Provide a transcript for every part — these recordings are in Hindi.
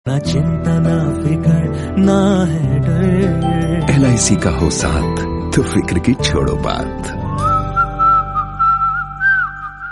ना चिंता ना फिकर ना है डर। LIC का हो साथ तो फिक्र की छोड़ो बात।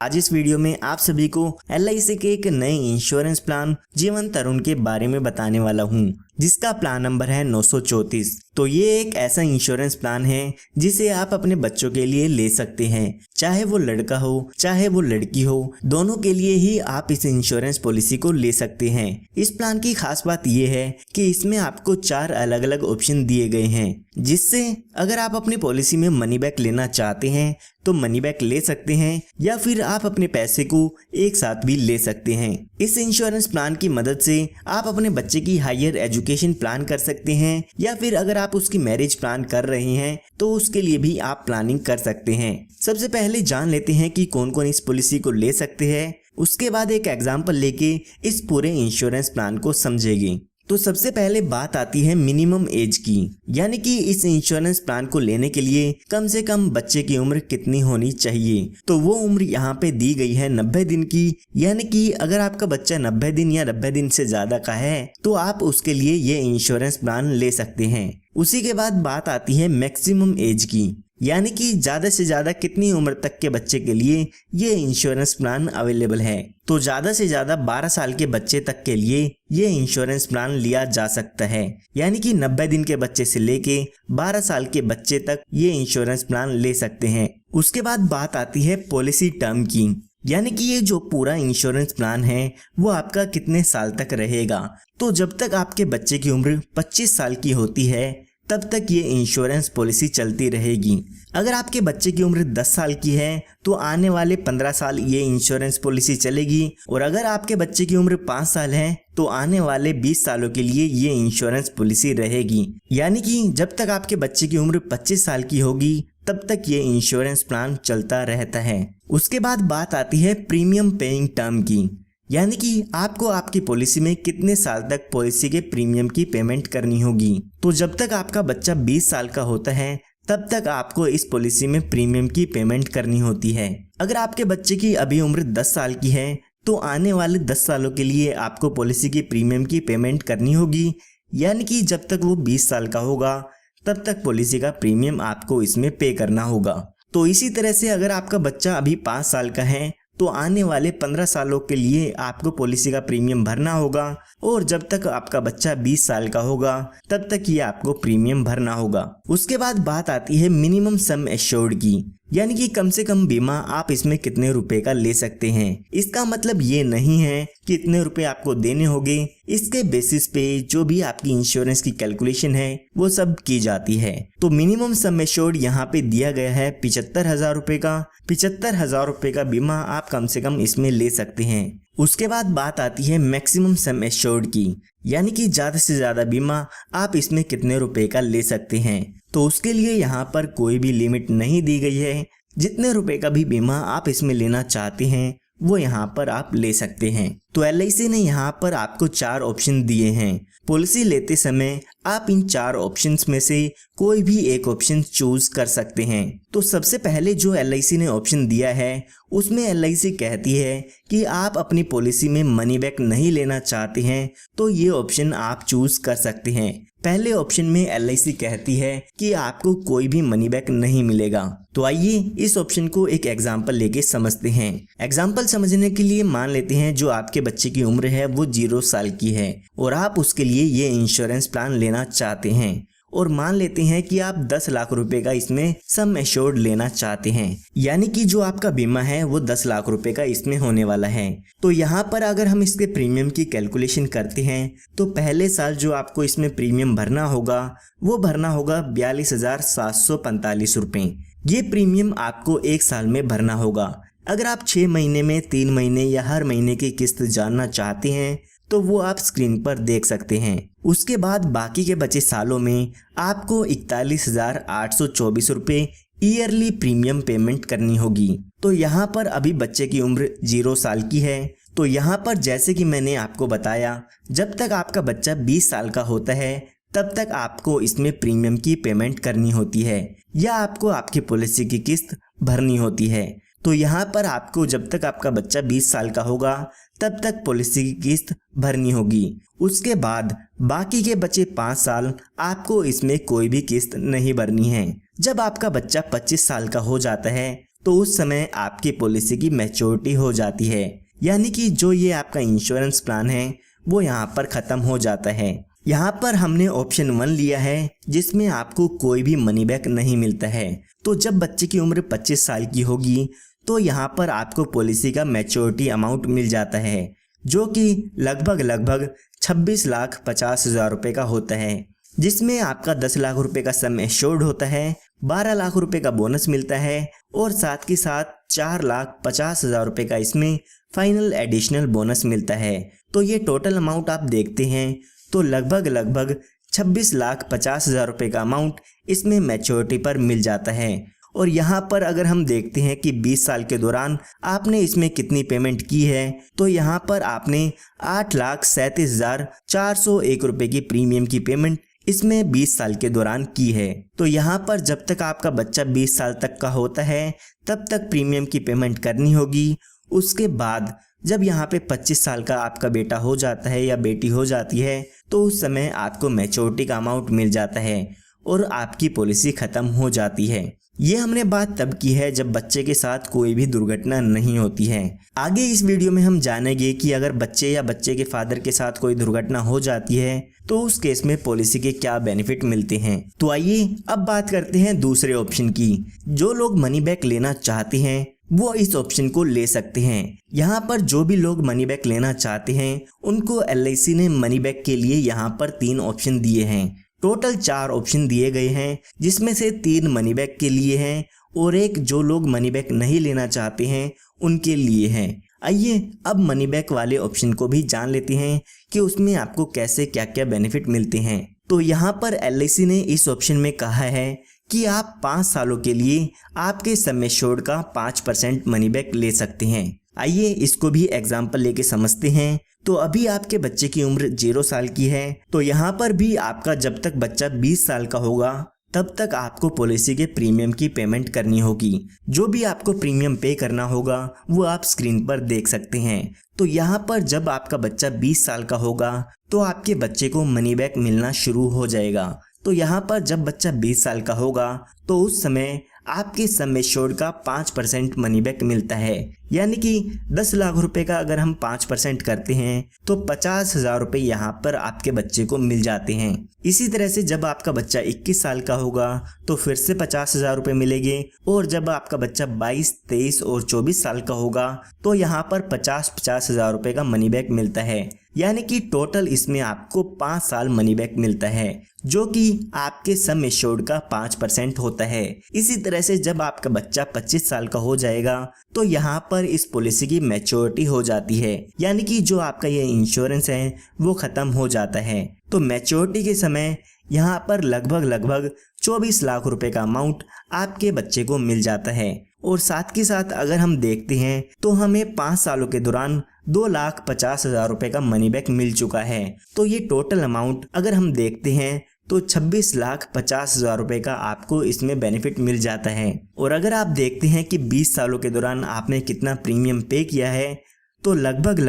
आज इस वीडियो में आप सभी को LIC के एक नए इंश्योरेंस प्लान जीवन तरुण के बारे में बताने वाला हूं, जिसका प्लान नंबर है 934। तो ये एक ऐसा इंश्योरेंस प्लान है जिसे आप अपने बच्चों के लिए ले सकते हैं, चाहे वो लड़का हो चाहे वो लड़की हो, दोनों के लिए ही आप इस इंश्योरेंस पॉलिसी को ले सकते हैं। इस प्लान की खास बात ये है कि इसमें आपको 4 अलग अलग ऑप्शन दिए गए हैं, जिससे अगर आप अपनी पॉलिसी में मनी बैक लेना चाहते हैं तो मनी बैक ले सकते हैं, या फिर आप अपने पैसे को एक साथ भी ले सकते हैं। इस इंश्योरेंस प्लान की मदद से आप अपने बच्चे की हायर एजुकेशन प्लान कर सकते हैं, या फिर अगर आप उसकी मैरिज प्लान कर रहे हैं तो उसके लिए भी आप प्लानिंग कर सकते हैं। सबसे पहले जान लेते हैं कि कौन कौन इस पॉलिसी को ले सकते हैं, उसके बाद एक एग्जाम्पल लेके इस पूरे इंश्योरेंस प्लान को समझेंगे। तो सबसे पहले बात आती है मिनिमम एज की, यानी कि इस इंश्योरेंस प्लान को लेने के लिए कम से कम बच्चे की उम्र कितनी होनी चाहिए। तो वो उम्र यहाँ पे दी गई है 90 दिन की, यानी कि अगर आपका बच्चा 90 दिन या 90 दिन से ज्यादा का है तो आप उसके लिए ये इंश्योरेंस प्लान ले सकते हैं। उसी के बाद बात आती है मैक्सिमम एज की, यानी कि ज्यादा से ज्यादा कितनी उम्र तक के बच्चे के लिए ये इंश्योरेंस प्लान अवेलेबल है। तो ज्यादा से ज्यादा 12 साल के बच्चे तक के लिए ये इंश्योरेंस प्लान लिया जा सकता है, यानी कि 90 दिन के बच्चे से लेके 12 साल के बच्चे तक ये इंश्योरेंस प्लान ले सकते हैं। उसके बाद बात आती है पॉलिसी टर्म की, यानी कि ये जो पूरा इंश्योरेंस प्लान है वो आपका कितने साल तक रहेगा। तो जब तक आपके बच्चे की उम्र 25 साल की होती है तब तक ये इंश्योरेंस पॉलिसी चलती रहेगी। अगर आपके बच्चे की उम्र 10 साल की है तो आने वाले 15 साल ये इंश्योरेंस पॉलिसी चलेगी, और अगर आपके बच्चे की उम्र 5 साल है तो आने वाले 20 सालों के लिए ये इंश्योरेंस पॉलिसी रहेगी। यानी कि जब तक आपके बच्चे की उम्र 25 साल की होगी तब तक ये इंश्योरेंस प्लान चलता रहता है। उसके बाद बात आती है प्रीमियम पेइंग टर्म की, यानी कि आपको आपकी पॉलिसी में कितने साल तक पॉलिसी के प्रीमियम की पेमेंट करनी होगी। तो जब तक आपका बच्चा 20 साल का होता है तब तक आपको इस पॉलिसी में प्रीमियम की पेमेंट करनी होती है। अगर आपके बच्चे की अभी उम्र 10 साल की है तो आने वाले 10 सालों के लिए आपको पॉलिसी की प्रीमियम की पेमेंट करनी होगी, यानी कि जब तक वो 20 साल का होगा तब तक पॉलिसी का प्रीमियम आपको इसमें पे करना होगा। तो इसी तरह से अगर आपका बच्चा अभी 5 साल का है तो आने वाले 15 सालों के लिए आपको पॉलिसी का प्रीमियम भरना होगा, और जब तक आपका बच्चा 20 साल का होगा तब तक ये आपको प्रीमियम भरना होगा। उसके बाद बात आती है मिनिमम सम एश्योर्ड की, यानी कि कम से कम बीमा आप इसमें कितने रुपए का ले सकते हैं। इसका मतलब ये नहीं है कि इतने रुपए आपको देने होंगे, इसके बेसिस पे जो भी आपकी इंश्योरेंस की कैलकुलेशन है वो सब की जाती है। तो मिनिमम सम एश्योर्ड यहाँ पे दिया गया है 75,000 रुपए का। 75,000 रुपए का बीमा आप कम से कम इसमें ले सकते हैं। उसके बाद बात आती है मैक्सिमम सम एश्योर्ड की, यानी कि ज्यादा से ज्यादा बीमा आप इसमें कितने रुपए का ले सकते हैं। तो उसके लिए यहाँ पर कोई भी लिमिट नहीं दी गई है, जितने रुपए का भी बीमा आप इसमें लेना चाहते हैं वो यहाँ पर आप ले सकते हैं। तो LIC ने यहाँ पर आपको 4 ऑप्शन दिए हैं। पॉलिसी लेते समय आप इन 4 ऑप्शंस में से कोई भी एक ऑप्शन चूज कर सकते हैं। तो सबसे पहले जो LIC ने ऑप्शन दिया है उसमें LIC कहती है कि आप अपनी पॉलिसी में मनी बैक नहीं लेना चाहते हैं तो ये ऑप्शन आप चूज कर सकते हैं। पहले ऑप्शन में LIC कहती है कि आपको कोई भी मनी बैक नहीं मिलेगा। तो आइए इस ऑप्शन को एक एग्जांपल लेके समझते हैं। एग्जांपल समझने के लिए मान लेते हैं जो आपके बच्चे की उम्र है वो 0 साल की है और आप उसके लिए ये इंश्योरेंस प्लान लेना चाहते हैं, और मान लेते हैं कि आप 10 लाख रुपए का इसमें सम एश्योर्ड लेना चाहते हैं, यानी कि जो आपका बीमा है वो 10 लाख रुपए का इसमें होने वाला है। तो यहाँ पर अगर हम इसके प्रीमियम की कैलकुलेशन करते हैं तो पहले साल जो आपको इसमें प्रीमियम भरना होगा वो भरना होगा 42,745 रुपए। ये प्रीमियम आपको 1 साल में भरना होगा। अगर आप 6 महीने में, 3 महीने या हर महीने की किस्त जानना चाहते हैं तो वो आप स्क्रीन पर देख सकते हैं। उसके बाद बाकी के बचे सालों में आपको 41,824 रुपए ईयरली प्रीमियम पेमेंट करनी होगी। तो यहाँ पर अभी बच्चे की उम्र 0 साल की है, तो यहाँ पर जैसे कि मैंने आपको बताया जब तक आपका बच्चा 20 साल का होता है तब तक आपको इसमें प्रीमियम की पेमेंट करनी होती है या आपको आपकी पॉलिसी की किस्त भरनी होती है। तो यहाँ पर आपको जब तक आपका बच्चा 20 साल का होगा तब तक पॉलिसी की किस्त भरनी होगी। उसके बाद बाकी के बचे 5 साल आपको इसमें कोई भी किस्त नहीं भरनी है। जब आपका बच्चा 25 साल का हो जाता है तो उस समय आपकी पॉलिसी की मैच्योरिटी हो जाती है, यानी कि जो ये आपका इंश्योरेंस प्लान है वो यहाँ पर ख़त्म हो जाता है। यहाँ पर हमने ऑप्शन 1 लिया है जिसमें आपको कोई भी मनी बैक नहीं मिलता है। तो जब बच्चे की उम्र 25 साल की होगी तो यहाँ पर आपको पॉलिसी का मैच्योरिटी अमाउंट मिल जाता है, जो कि लगभग 26,50,000 रुपये का होता है, जिसमें आपका 10 लाख रुपए का सम एश्योर्ड होता है, 12 लाख रुपए का बोनस मिलता है और साथ के साथ 4,50,000 रुपये का इसमें फाइनल एडिशनल बोनस मिलता है। तो ये टोटल अमाउंट आप देखते हैं तो लगभग 26,50,000 रुपये का अमाउंट इसमें मैच्योरिटी पर मिल जाता है। और यहाँ पर अगर हम देखते हैं कि 20 साल के दौरान आपने इसमें कितनी पेमेंट की है तो यहाँ पर आपने 8,37,401 रुपये की प्रीमियम की पेमेंट इसमें 20 साल के दौरान की है। तो यहाँ पर जब तक आपका बच्चा 20 साल तक का होता है तब तक प्रीमियम की पेमेंट करनी होगी। उसके बाद जब यहाँ पे 25 साल का आपका बेटा हो जाता है या बेटी हो जाती है तो उस समय आपको मैच्योरिटी का अमाउंट मिल जाता है और आपकी पॉलिसी ख़त्म हो जाती है। ये हमने बात तब की है जब बच्चे के साथ कोई भी दुर्घटना नहीं होती है। आगे इस वीडियो में हम जानेंगे कि अगर बच्चे या बच्चे के फादर के साथ कोई दुर्घटना हो जाती है तो उस केस में पॉलिसी के क्या बेनिफिट मिलते हैं। तो आइए अब बात करते हैं दूसरे ऑप्शन की। जो लोग मनी बैक लेना चाहते हैं वो इस ऑप्शन को ले सकते हैं। यहाँ पर जो भी लोग मनी बैक लेना चाहते हैं उनको LIC ने मनी बैक के लिए यहाँ पर 3 ऑप्शन दिए हैं। टोटल 4 ऑप्शन दिए गए हैं जिसमें से 3 मनी बैक के लिए हैं और एक जो लोग मनी बैक नहीं लेना चाहते हैं उनके लिए है। आइए अब मनी बैक वाले ऑप्शन को भी जान लेते हैं कि उसमें आपको कैसे क्या क्या बेनिफिट मिलते हैं। तो यहाँ पर LIC ने इस ऑप्शन में कहा है कि आप 5 सालों के लिए आपके सम एश्योर्ड का 5% मनी बैक ले सकते हैं। आइए इसको भी एग्जाम्पल लेके समझते हैं। तो अभी आपके बच्चे की उम्र 0 साल की है, तो यहाँ पर भी आपका जब तक बच्चा 20 साल का होगा तब तक आपको पॉलिसी के प्रीमियम की पेमेंट करनी होगी। जो भी आपको प्रीमियम पे करना होगा वो आप स्क्रीन पर देख सकते हैं। तो यहाँ पर जब आपका बच्चा 20 साल का होगा तो आपके बच्चे को मनी बैक मिलना शुरू हो जाएगा। तो यहाँ पर जब बच्चा 20 साल का होगा तो उस समय आपके सम एश्योर्ड का 5% मनी बैक मिलता है, यानी कि 10 लाख रुपए का अगर हम 5% करते हैं तो 50,000 रुपये यहाँ पर आपके बच्चे को मिल जाते हैं। इसी तरह से जब आपका बच्चा 21 साल का होगा तो फिर से 50,000 रुपये मिलेंगे और जब आपका बच्चा 22, 23 और 24 साल का होगा तो यहाँ पर 50,000 रुपये का मनी बैक मिलता है, यानी कि टोटल इसमें आपको 5 साल मनी बैक मिलता है जो कि आपके सम एश्योर्ड का 5% होता है। इसी तरह से जब आपका बच्चा 25 साल का हो जाएगा तो यहाँ पर इस पॉलिसी की मैच्योरिटी हो जाती है, यानी कि जो आपका ये इंश्योरेंस है वो ख़त्म हो जाता है। तो मैच्योरिटी के समय यहाँ पर लगभग 24 लाख रुपए का अमाउंट आपके बच्चे को मिल जाता है। और साथ के साथ अगर हम देखते हैं तो हमें 5 सालों के दौरान 2,50,000 रुपये का मनी बैक मिल चुका है। तो ये टोटल अमाउंट अगर हम देखते हैं तो 26,50,000 रुपये का आपको इसमें बेनिफिट मिल जाता है। और अगर आप देखते हैं कि 20 सालों के दौरान आपने कितना प्रीमियम पे किया है तो लगभग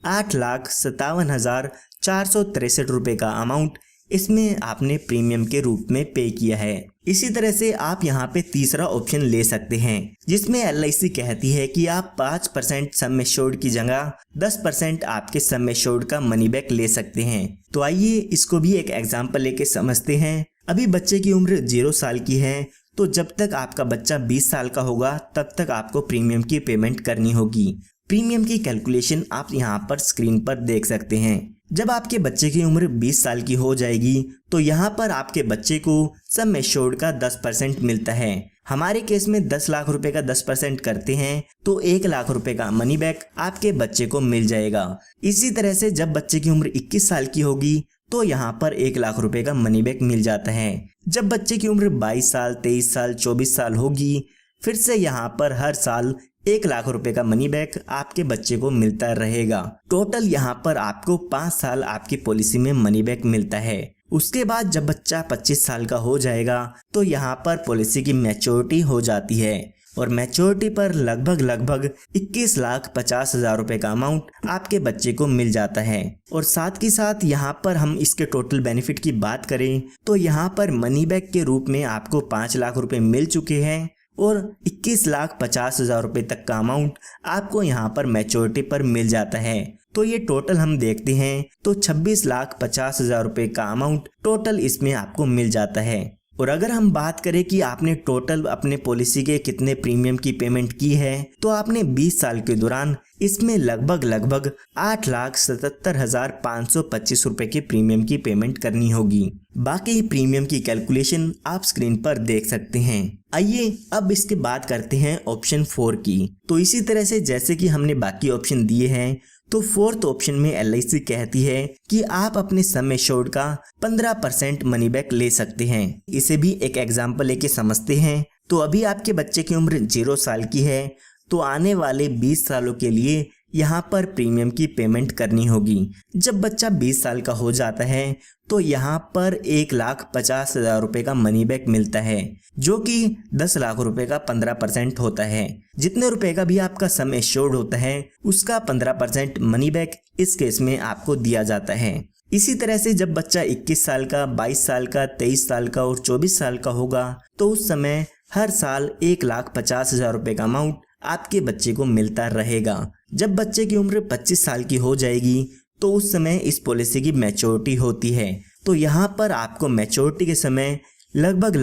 8,57,463 रुपये का अमाउंट इसमें आपने प्रीमियम के रूप में पे किया है। इसी तरह से आप यहाँ पे तीसरा ऑप्शन ले सकते हैं जिसमें LIC कहती है कि आप 5% सम एश्योर्ड की जगह 10% आपके सम एश्योर्ड का मनी बैक ले सकते हैं। तो आइए इसको भी एक एग्जांपल लेके समझते हैं। अभी बच्चे की उम्र 0 साल की है, तो जब तक आपका बच्चा 20 साल का होगा तब तक आपको प्रीमियम की पेमेंट करनी होगी। प्रीमियम की कैलकुलेशन आप यहाँ पर स्क्रीन पर देख सकते हैं। जब आपके बच्चे की उम्र 20 साल की हो जाएगी तो यहाँ पर आपके बच्चे को सम एश्योर्ड का 10% मिलता है। हमारे केस में 10 लाख रुपए का 10% करते हैं तो 1 लाख रुपए का मनी बैक आपके बच्चे को मिल जाएगा। इसी तरह से जब बच्चे की उम्र 21 साल की होगी तो यहाँ पर 1 लाख रुपए का मनी बैक मिल जाता है। जब बच्चे की उम्र 22 साल, 23 साल, 24 साल होगी फिर से यहाँ पर हर साल 1 लाख रुपए का मनी बैक आपके बच्चे को मिलता रहेगा। टोटल यहाँ पर आपको 5 साल आपकी पॉलिसी में मनी बैक मिलता है। उसके बाद जब बच्चा 25 साल का हो जाएगा तो यहाँ पर पॉलिसी की मैच्योरिटी हो जाती है। और मैच्योरिटी पर लगभग 21,50,000 रुपए का अमाउंट आपके बच्चे को मिल जाता है। और साथ ही साथ यहाँ पर हम इसके टोटल बेनिफिट की बात करें तो यहाँ पर मनी बैक के रूप में आपको 5 लाख रुपए मिल चुके हैं और 21,50,000 रुपए तक का अमाउंट आपको यहाँ पर मैच्योरिटी पर मिल जाता है। तो ये टोटल हम देखते हैं तो 26,50,000 रुपए का अमाउंट टोटल इसमें आपको मिल जाता है। और अगर हम बात करें कि आपने टोटल अपने पॉलिसी के कितने प्रीमियम की पेमेंट की है तो आपने 20 साल के दौरान इसमें लगभग 8,77,525 रुपए के प्रीमियम की पेमेंट करनी होगी। बाकी प्रीमियम की कैलकुलेशन आप स्क्रीन पर देख सकते हैं। आइए अब इसके बाद करते हैं ऑप्शन 4 की। तो इसी तरह से जैसे कि हमने बाकी ऑप्शन दिए हैं तो 4th ऑप्शन में LIC कहती है कि आप अपने सम एश्योर्ड का 15% मनी बैक ले सकते हैं। इसे भी एक एग्जांपल लेके समझते हैं। तो अभी आपके बच्चे की उम्र 0 साल की है तो आने वाले 20 सालों के लिए यहाँ पर प्रीमियम की पेमेंट करनी होगी। जब बच्चा 20 साल का हो जाता है तो यहाँ पर 1,50,000 रुपए का मनी बैक मिलता है जो कि 10 लाख रुपए का 15% होता है। जितने रुपए का भी आपका सम एश्योर्ड होता है उसका 15% मनी बैक इस केस में आपको दिया जाता है। इसी तरह से जब बच्चा 21 साल का, 22 साल का, 23 साल का और 24 साल का होगा तो उस समय हर साल 1,50,000 रुपए का अमाउंट आपके बच्चे को मिलता रहेगा। जब बच्चे की उम्र 25 साल की हो जाएगी तो उस समय इस पॉलिसी की मैच्योरिटी होती है। तो यहाँ पर आपको मैच्योरिटी के समय लगभग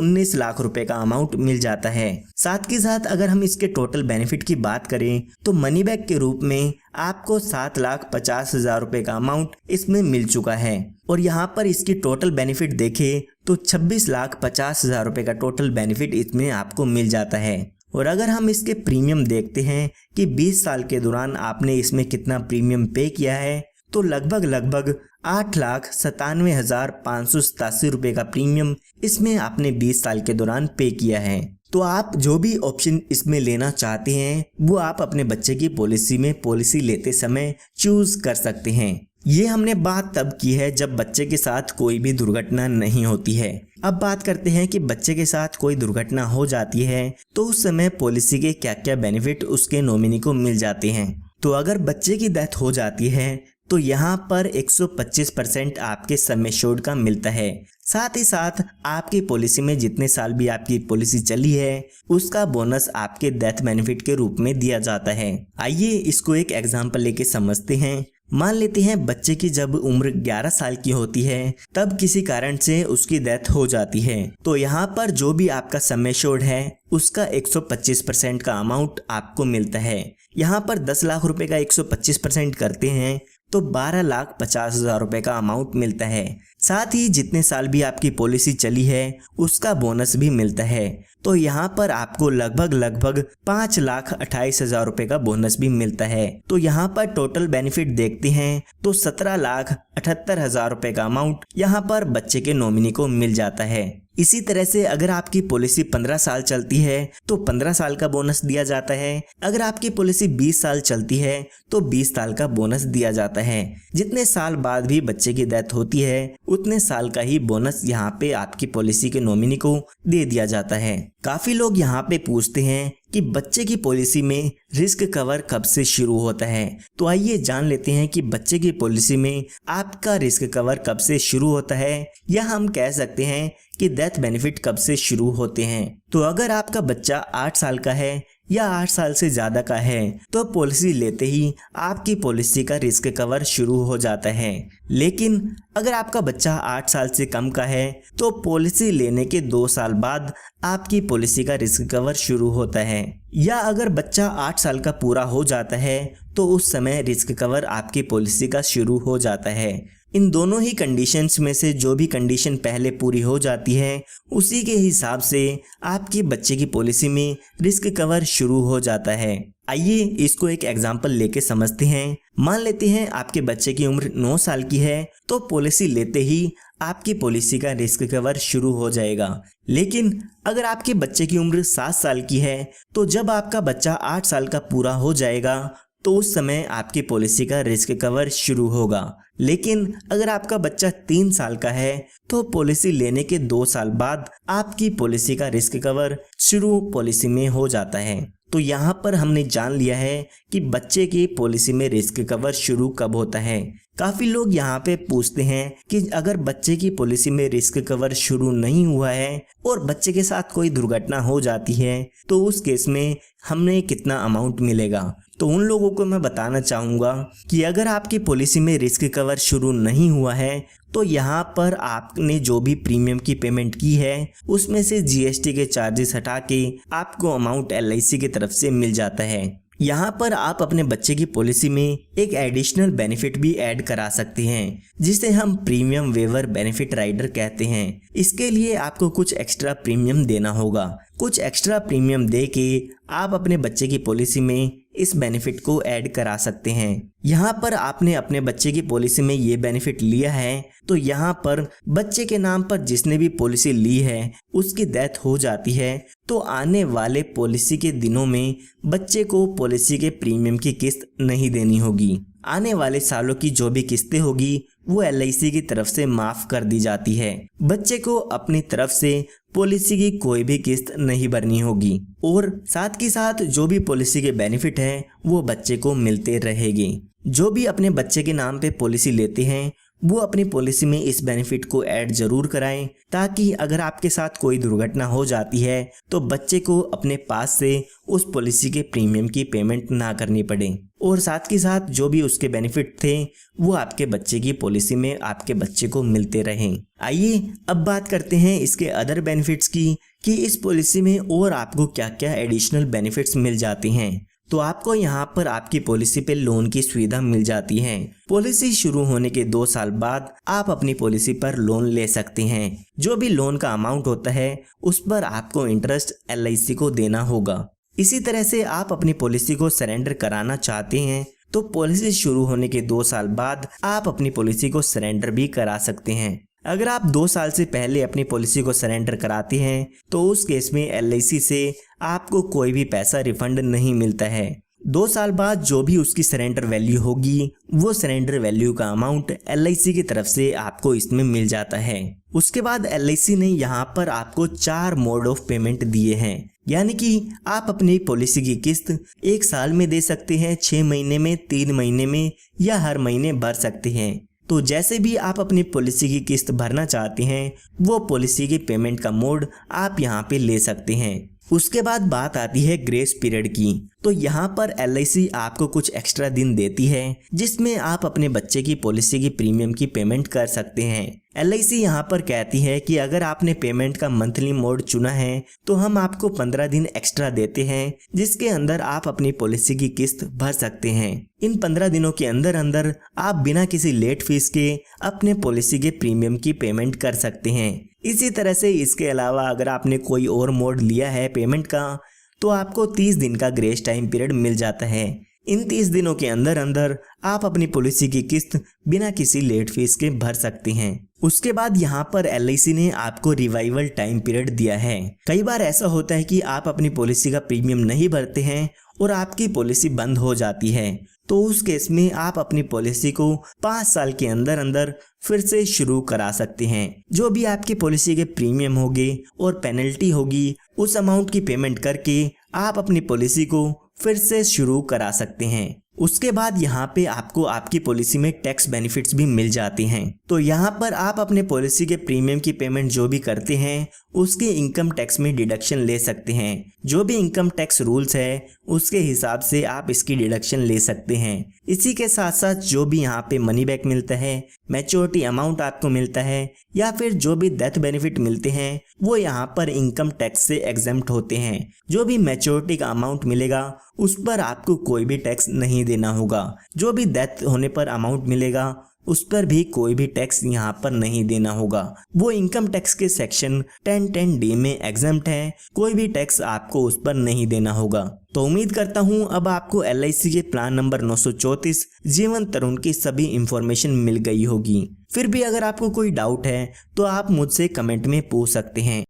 19 लाख रुपए का अमाउंट मिल जाता है। साथ के साथ अगर हम इसके टोटल बेनिफिट की बात करें तो मनी बैक के रूप में आपको 7,50,000 रुपए का अमाउंट इसमें मिल चुका है। और यहाँ पर इसकी टोटल बेनिफिट देखें तो 26,50,000 रुपए का टोटल बेनिफिट इसमें आपको मिल जाता है। और अगर हम इसके प्रीमियम देखते हैं कि 20 साल के दौरान आपने इसमें कितना प्रीमियम पे किया है तो लगभग 8,97,587 रुपए का प्रीमियम इसमें आपने 20 साल के दौरान पे किया है। तो आप जो भी ऑप्शन इसमें लेना चाहते हैं वो आप अपने बच्चे की पॉलिसी में पॉलिसी लेते समय चूज कर सकते हैं। ये हमने बात तब की है जब बच्चे के साथ कोई भी दुर्घटना नहीं होती है। अब बात करते हैं कि बच्चे के साथ कोई दुर्घटना हो जाती है तो उस समय पॉलिसी के क्या क्या बेनिफिट उसके नॉमिनी को मिल जाते हैं। तो अगर बच्चे की डेथ हो जाती है तो यहाँ पर 125% आपके सम एश्योर्ड का मिलता है। साथ ही साथ आपकी पॉलिसी में जितने साल भी आपकी पॉलिसी चली है उसका बोनस आपके डेथ बेनिफिट के रूप में दिया जाता है। आइए इसको एक एग्जांपल लेके समझते हैं। मान लेते हैं बच्चे की जब उम्र 11 साल की होती है तब किसी कारण से उसकी डेथ हो जाती है तो यहाँ पर जो भी आपका सम एश्योर्ड है उसका 125% का अमाउंट आपको मिलता है। यहाँ पर 10 लाख रुपए का 125% करते हैं तो 12,50,000 रुपए का अमाउंट मिलता है। साथ ही जितने साल भी आपकी पॉलिसी चली है उसका बोनस भी मिलता है। तो यहाँ पर आपको लगभग 5,28,000 रुपए का बोनस भी मिलता है। तो यहाँ पर टोटल बेनिफिट देखते हैं तो 17,78,000 रुपए का अमाउंट यहाँ पर बच्चे के नॉमिनी को मिल जाता है। इसी तरह से अगर आपकी पॉलिसी 15 साल चलती है तो 15 साल का बोनस दिया जाता है। अगर आपकी पॉलिसी 20 साल चलती है तो 20 साल का बोनस दिया जाता है। जितने साल बाद भी बच्चे की डेथ होती है उतने साल का ही बोनस यहाँ पे आपकी पॉलिसी के नॉमिनी को दे दिया जाता है। काफी लोग यहाँ पे पूछते हैं कि बच्चे की पॉलिसी में रिस्क कवर कब से शुरू होता है। तो आइए जान लेते हैं कि बच्चे की पॉलिसी में आपका रिस्क कवर कब से शुरू होता है या हम कह सकते हैं कि डेथ बेनिफिट कब से शुरू होते हैं। तो अगर आपका बच्चा 8 साल का है या 8 साल से ज्यादा का है तो पॉलिसी लेते ही आपकी पॉलिसी का रिस्क कवर शुरू हो जाता है। लेकिन अगर आपका बच्चा 8 साल से कम का है तो पॉलिसी लेने के 2 साल बाद आपकी पॉलिसी का रिस्क कवर शुरू होता है। या अगर बच्चा 8 साल का पूरा हो जाता है तो उस समय रिस्क कवर आपकी पॉलिसी का शुरू हो जाता है। इन दोनों ही कंडीशंस में से जो भी कंडीशन पहले पूरी हो जाती है उसी के हिसाब से आपके बच्चे की पॉलिसी में रिस्क कवर शुरू हो जाता है। आइए इसको एक एग्जांपल लेके समझते हैं। मान लेते हैं आपके बच्चे की उम्र 9 साल की है तो पॉलिसी लेते ही आपकी पॉलिसी का रिस्क कवर शुरू हो जाएगा। लेकिन अगर आपके बच्चे की उम्र 7 साल की है तो जब आपका बच्चा 8 साल का पूरा हो जाएगा तो उस समय आपकी पॉलिसी का रिस्क कवर शुरू होगा। लेकिन अगर आपका बच्चा 3 साल का है तो पॉलिसी लेने के 2 साल बाद आपकी पॉलिसी का रिस्क कवर शुरू पॉलिसी में हो जाता है। तो यहाँ पर हमने जान लिया है कि बच्चे की पॉलिसी में रिस्क कवर शुरू कब होता है। काफी लोग यहाँ पे पूछते हैं कि अगर बच्चे की पॉलिसी में रिस्क कवर शुरू नहीं हुआ है और बच्चे के साथ कोई दुर्घटना हो जाती है तो उस केस में हमें कितना अमाउंट मिलेगा। तो उन लोगों को मैं बताना चाहूँगा कि अगर आपकी पॉलिसी में रिस्क कवर शुरू नहीं हुआ है तो यहाँ पर आपने जो भी प्रीमियम की पेमेंट की है उसमें से जीएसटी के चार्जेस हटा के आपको अमाउंट एलआईसी की तरफ से मिल जाता है। यहाँ पर आप अपने बच्चे की पॉलिसी में एक एडिशनल बेनिफिट भी ऐड करा सकते हैं जिसे हम प्रीमियम वेवर बेनिफिट राइडर कहते हैं। इसके लिए आपको कुछ एक्स्ट्रा प्रीमियम देना होगा। कुछ एक्स्ट्रा प्रीमियम दे के आप अपने बच्चे की पॉलिसी में इस बेनिफिट को ऐड करा सकते हैं। यहाँ पर आपने अपने बच्चे की पॉलिसी में ये बेनिफिट लिया है तो यहाँ पर बच्चे के नाम पर जिसने भी पॉलिसी ली है उसकी डेथ हो जाती है तो आने वाले पॉलिसी के दिनों में बच्चे को पॉलिसी के प्रीमियम की किस्त नहीं देनी होगी। आने वाले सालों की जो भी किस्तें होगी वो एलआईसी की तरफ से माफ कर दी जाती है। बच्चे को अपनी तरफ से पॉलिसी की कोई भी किस्त नहीं भरनी होगी और साथ ही साथ जो भी पॉलिसी के बेनिफिट है वो बच्चे को मिलते रहेंगे। जो भी अपने बच्चे के नाम पे पॉलिसी लेते हैं वो अपनी पॉलिसी में इस बेनिफिट को ऐड जरूर कराएं ताकि अगर आपके साथ कोई दुर्घटना हो जाती है तो बच्चे को अपने पास से उस पॉलिसी के प्रीमियम की पेमेंट ना करनी पड़े और साथ ही साथ जो भी उसके बेनिफिट थे वो आपके बच्चे की पॉलिसी में आपके बच्चे को मिलते रहें। आइए अब बात करते हैं इसके अदर बेनिफिट्स की कि इस पॉलिसी में और आपको क्या क्या एडिशनल बेनिफिट्स मिल जाते हैं। तो आपको यहाँ पर आपकी पॉलिसी पे लोन की सुविधा मिल जाती है। पॉलिसी शुरू होने के 2 साल बाद आप अपनी पॉलिसी पर लोन ले सकते हैं। जो भी लोन का अमाउंट होता है उस पर आपको इंटरेस्ट एलआईसी को देना होगा। इसी तरह से आप अपनी पॉलिसी को सरेंडर कराना चाहते हैं तो पॉलिसी शुरू होने के 2 साल बाद आप अपनी पॉलिसी को सरेंडर भी करा सकते हैं। अगर आप 2 साल से पहले अपनी पॉलिसी को सरेंडर कराते हैं तो उस केस में एलआईसी से आपको कोई भी पैसा रिफंड नहीं मिलता है। 2 साल बाद जो भी उसकी सरेंडर वैल्यू होगी वो सरेंडर वैल्यू का अमाउंट एलआईसी की तरफ से आपको इसमें मिल जाता है। उसके बाद एलआईसी ने यहाँ पर आपको 4 मोड ऑफ पेमेंट दिए हैं, यानी कि आप अपनी पॉलिसी की किस्त 1 साल में दे सकते हैं, 6 महीने में, 3 महीने में या हर महीने भर सकते हैं। तो जैसे भी आप अपनी पॉलिसी की किस्त भरना चाहते हैं वो पॉलिसी की पेमेंट का मोड आप यहाँ पे ले सकते हैं। उसके बाद बात आती है ग्रेस पीरियड की। तो यहाँ पर एलआईसी आपको कुछ एक्स्ट्रा दिन देती है जिसमें आप अपने बच्चे की पॉलिसी की प्रीमियम की पेमेंट कर सकते हैं। एलआईसी यहाँ पर कहती है कि अगर आपने पेमेंट का मंथली मोड चुना है तो हम आपको 15 दिन एक्स्ट्रा देते हैं जिसके अंदर आप अपनी पॉलिसी की किस्त भर सकते हैं। इन 15 दिनों के अंदर अंदर आप बिना किसी लेट फीस के अपने पॉलिसी के प्रीमियम की पेमेंट कर सकते हैं। इसी तरह से इसके अलावा अगर आपने कोई और मोड लिया है पेमेंट का तो आपको 30 दिन का ग्रेस टाइम पीरियड मिल जाता है। इन 30 दिनों के अंदर अंदर आप अपनी पॉलिसी की किस्त बिना किसी लेट फीस के भर सकते हैं। उसके बाद यहाँ पर एलआईसी ने आपको रिवाइवल टाइम पीरियड दिया है। कई बार ऐसा होता है कि आप अपनी पॉलिसी का प्रीमियम नहीं भरते हैं और आपकी पॉलिसी बंद हो जाती है, तो उस केस में आप अपनी पॉलिसी को 5 साल के अंदर अंदर फिर से शुरू करा सकते हैं। जो भी आपकी पॉलिसी के प्रीमियम होंगे और पेनल्टी होगी उस अमाउंट की पेमेंट करके आप अपनी पॉलिसी को फिर से शुरू करा सकते हैं। उसके बाद यहाँ पे आपको आपकी पॉलिसी में टैक्स बेनिफिट्स भी मिल जाते हैं। तो यहाँ पर आप अपने पॉलिसी के प्रीमियम की पेमेंट जो भी करते हैं उसके इनकम टैक्स में डिडक्शन ले सकते हैं। जो भी इनकम टैक्स रूल्स है उसके हिसाब से आप इसकी डिडक्शन ले सकते हैं। इसी के साथ साथ जो भी यहाँ पे मनी बैक मिलता है, मैच्योरिटी अमाउंट आपको मिलता है या फिर जो भी डेथ बेनिफिट मिलते हैं वो यहाँ पर इनकम टैक्स से एग्जेम्प्ट होते हैं। जो भी मैच्योरिटी का अमाउंट मिलेगा उस पर आपको कोई भी टैक्स नहीं देना होगा। जो भी डेथ होने पर अमाउंट मिलेगा उस पर भी कोई भी टैक्स यहाँ पर नहीं देना होगा। वो इनकम टैक्स के सेक्शन 1010D में एग्जेम्प्ट है, कोई भी टैक्स आपको उस पर नहीं देना होगा। तो उम्मीद करता हूँ अब आपको एलआईसी के प्लान नंबर 934 जीवन तरुण की सभी इंफॉर्मेशन मिल गई होगी। फिर भी अगर आपको कोई डाउट है तो आप मुझसे कमेंट में पूछ सकते हैं।